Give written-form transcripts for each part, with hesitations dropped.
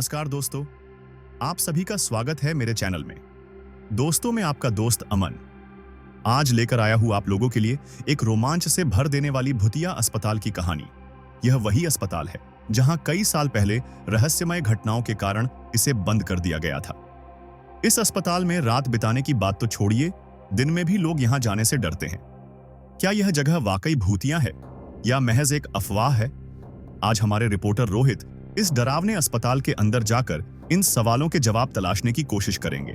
नमस्कार दोस्तों, आप सभी का स्वागत है मेरे चैनल में। दोस्तों, मैं आपका दोस्त अमन आज लेकर आया हूं आप लोगों के लिए एक रोमांच से भर देने वाली भूतिया अस्पताल की कहानी। यह वही अस्पताल है जहां कई साल पहले रहस्यमय घटनाओं के कारण इसे बंद कर दिया गया था। इस अस्पताल में रात बिताने की बात तो छोड़िए, दिन में भी लोग यहां जाने से डरते हैं। क्या यह जगह वाकई भूतिया है या महज एक अफवाह है? आज हमारे रिपोर्टर रोहित इस डरावने अस्पताल के अंदर जाकर इन सवालों के जवाब तलाशने की कोशिश करेंगे।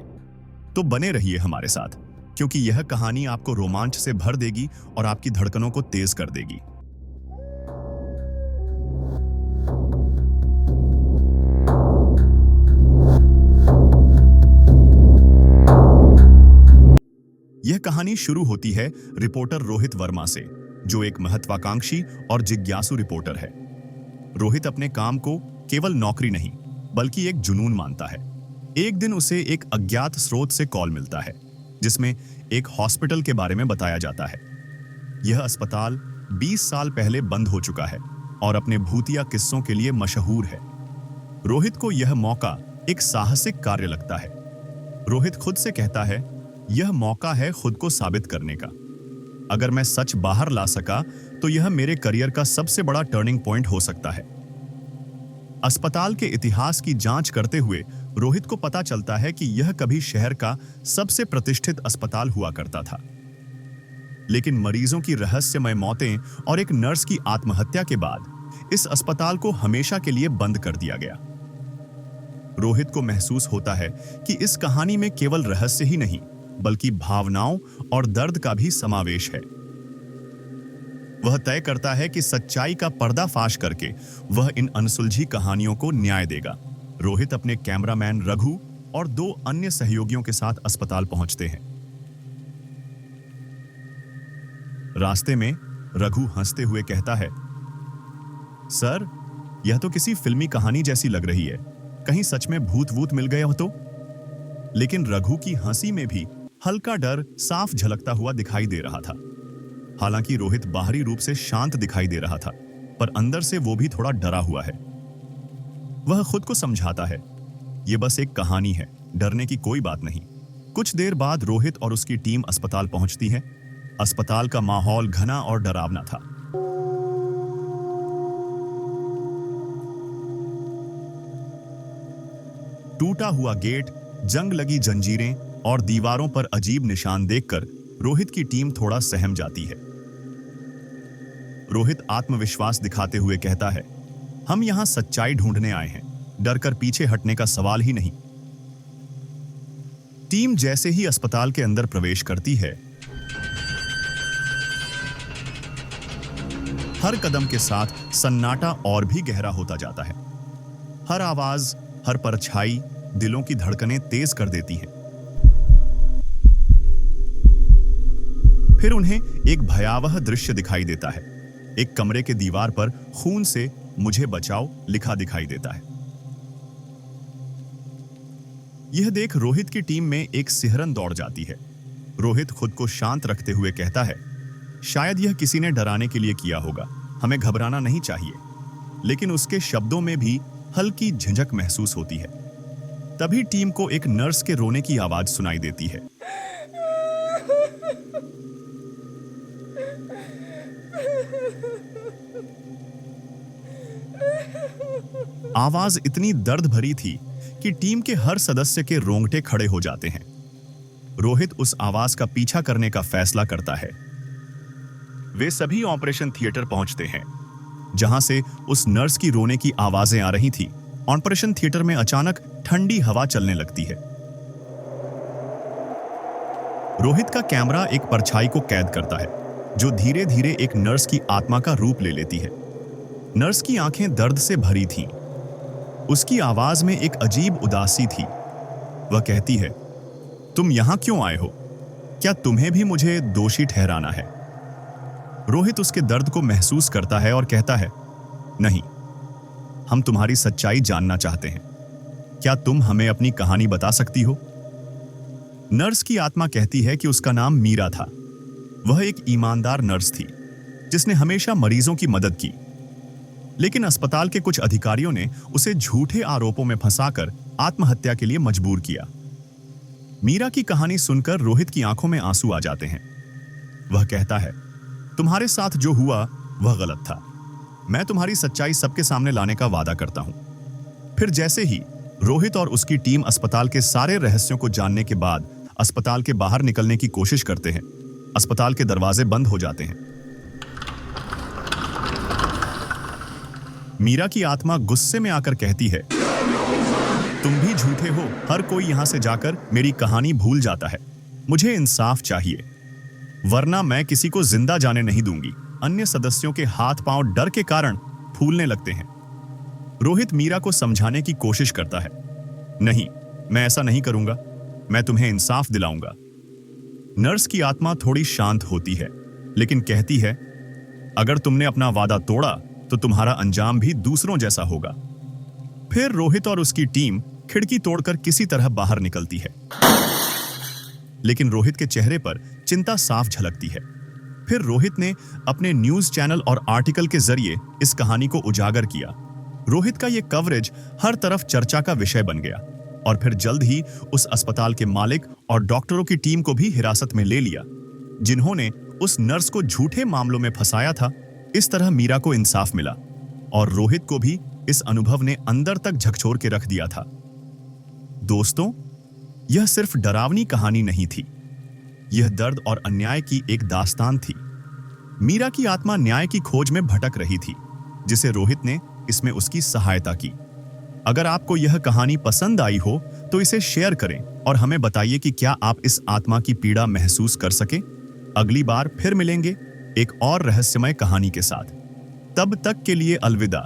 तो बने रहिए हमारे साथ, क्योंकि यह कहानी आपको रोमांच से भर देगी और आपकी धड़कनों को तेज कर देगी। यह कहानी शुरू होती है रिपोर्टर रोहित वर्मा से, जो एक महत्वाकांक्षी और जिज्ञासु रिपोर्टर है। रोहित अपने काम को केवल नौकरी नहीं बल्कि एक जुनून मानता है। एक दिन उसे एक अज्ञात स्रोत से कॉल मिलता है जिसमें एक हॉस्पिटल के बारे में बताया जाता है। यह अस्पताल 20 साल पहले बंद हो चुका है और अपने भूतिया किस्सों के लिए मशहूर है। रोहित को यह मौका एक साहसिक कार्य लगता है। रोहित खुद से कहता है, यह मौका है खुद को साबित करने का। अगर मैं सच बाहर ला सका तो यह मेरे करियर का सबसे बड़ा टर्निंग पॉइंट हो सकता है। अस्पताल के इतिहास की जांच करते हुए रोहित को पता चलता है कि यह कभी शहर का सबसे प्रतिष्ठित अस्पताल हुआ करता था। लेकिन मरीजों की रहस्यमय मौतें और एक नर्स की आत्महत्या के बाद इस अस्पताल को हमेशा के लिए बंद कर दिया गया। रोहित को महसूस होता है कि इस कहानी में केवल रहस्य ही नहीं बल्कि भावनाओं और दर्द का भी समावेश है। वह तय करता है कि सच्चाई का पर्दाफाश करके वह इन अनसुलझी कहानियों को न्याय देगा। रोहित अपने कैमरामैन रघु और 2 अन्य सहयोगियों के साथ अस्पताल पहुंचते हैं। रास्ते में रघु हंसते हुए कहता है, सर, यह तो किसी फिल्मी कहानी जैसी लग रही है। कहीं सच में भूत मिल गए हो तो? लेकिन रघु की हंसी में भी हल्का डर साफ झलकता हुआ दिखाई दे रहा था। हालांकि रोहित बाहरी रूप से शांत दिखाई दे रहा था, पर अंदर से वो भी थोड़ा डरा हुआ है। वह खुद को समझाता है, ये बस एक कहानी है, डरने की कोई बात नहीं। कुछ देर बाद रोहित और उसकी टीम अस्पताल पहुंचती है। अस्पताल का माहौल घना और डरावना था। टूटा हुआ गेट, जंग लगी जंजीरें और दीवारों पर अजीब निशान देखकर रोहित की टीम थोड़ा सहम जाती है। रोहित आत्मविश्वास दिखाते हुए कहता है, हम यहां सच्चाई ढूंढने आए हैं, डरकर पीछे हटने का सवाल ही नहीं। टीम जैसे ही अस्पताल के अंदर प्रवेश करती है, हर कदम के साथ सन्नाटा और भी गहरा होता जाता है। हर आवाज, हर परछाई दिलों की धड़कनें तेज कर देती हैं। फिर उन्हें एक भयावह दृश्य दिखाई देता है। एक कमरे के दीवार पर खून से मुझे बचाओ लिखा दिखाई देता है। यह देख रोहित की टीम में एक सिहरन दौड़ जाती है। रोहित खुद को शांत रखते हुए कहता है, शायद यह किसी ने डराने के लिए किया होगा, हमें घबराना नहीं चाहिए। लेकिन उसके शब्दों में भी हल्की झिझक महसूस होती है। तभी टीम को एक नर्स के रोने की आवाज सुनाई देती है। आवाज इतनी दर्द भरी थी कि टीम के हर सदस्य के रोंगटे खड़े हो जाते हैं। रोहित उस आवाज का पीछा करने का फैसला करता है। वे सभी ऑपरेशन थिएटर पहुंचते हैं, जहां से उस नर्स की रोने की आवाजें आ रही थी। ऑपरेशन थिएटर में अचानक ठंडी हवा चलने लगती है। रोहित का कैमरा एक परछाई को कैद करता है, जो धीरे धीरे एक नर्स की आत्मा का रूप ले लेती है। नर्स की आंखें दर्द से भरी थीं। उसकी आवाज में एक अजीब उदासी थी। वह कहती है, तुम यहां क्यों आए हो? क्या तुम्हें भी मुझे दोषी ठहराना है? रोहित उसके दर्द को महसूस करता है और कहता है, नहीं, हम तुम्हारी सच्चाई जानना चाहते हैं। क्या तुम हमें अपनी कहानी बता सकती हो? नर्स की आत्मा कहती है कि उसका नाम मीरा था। वह एक ईमानदार नर्स थी जिसने हमेशा मरीजों की मदद की। लेकिन अस्पताल के कुछ अधिकारियों ने उसे झूठे आरोपों में फंसाकर आत्महत्या के लिए मजबूर किया। मीरा की कहानी सुनकर रोहित की आंखों में आंसू आ जाते हैं। वह कहता है, तुम्हारे साथ जो हुआ वह गलत था। मैं तुम्हारी सच्चाई सबके सामने लाने का वादा करता हूं। फिर जैसे ही रोहित और उसकी टीम अस्पताल के सारे रहस्यों को जानने के बाद अस्पताल के बाहर निकलने की कोशिश करते हैं, अस्पताल के दरवाजे बंद हो जाते हैं। मीरा की आत्मा गुस्से में आकर कहती है, तुम भी झूठे हो। हर कोई यहां से जाकर मेरी कहानी भूल जाता है। मुझे इंसाफ चाहिए, वरना मैं किसी को जिंदा जाने नहीं दूंगी। अन्य सदस्यों के हाथ पांव डर के कारण फूलने लगते हैं। रोहित मीरा को समझाने की कोशिश करता है, नहीं, मैं ऐसा नहीं करूंगा, मैं तुम्हें इंसाफ दिलाऊंगा। नर्स की आत्मा थोड़ी शांत होती है, लेकिन कहती है, अगर तुमने अपना वादा तोड़ा तो तुम्हारा अंजाम भी दूसरों जैसा होगा। फिर रोहित और उसकी टीम खिड़की तोड़कर किसी तरह बाहर निकलती है, लेकिन रोहित के चेहरे पर चिंता साफ झलकती है। फिर रोहित ने अपने न्यूज चैनल और आर्टिकल के जरिए इस कहानी को उजागर किया। रोहित का यह कवरेज हर तरफ चर्चा का विषय बन गया और फिर जल्द ही उस अस्पताल के मालिक और डॉक्टरों की टीम को भी हिरासत में ले लिया, जिन्होंने उस नर्स को झूठे मामलों में फंसाया था। इस तरह मीरा को इंसाफ मिला और रोहित को भी इस अनुभव ने अंदर तक झकझोर के रख दिया था। दोस्तों, यह सिर्फ डरावनी कहानी नहीं थी, यह दर्द और अन्याय की एक दास्तान थी। मीरा की आत्मा न्याय की खोज में भटक रही थी, जिसे रोहित ने इसमें उसकी सहायता की। अगर आपको यह कहानी पसंद आई हो तो इसे शेयर करें और हमें बताइए कि क्या आप इस आत्मा की पीड़ा महसूस कर सके। अगली बार फिर मिलेंगे एक और रहस्यमय कहानी के साथ। तब तक के लिए अलविदा।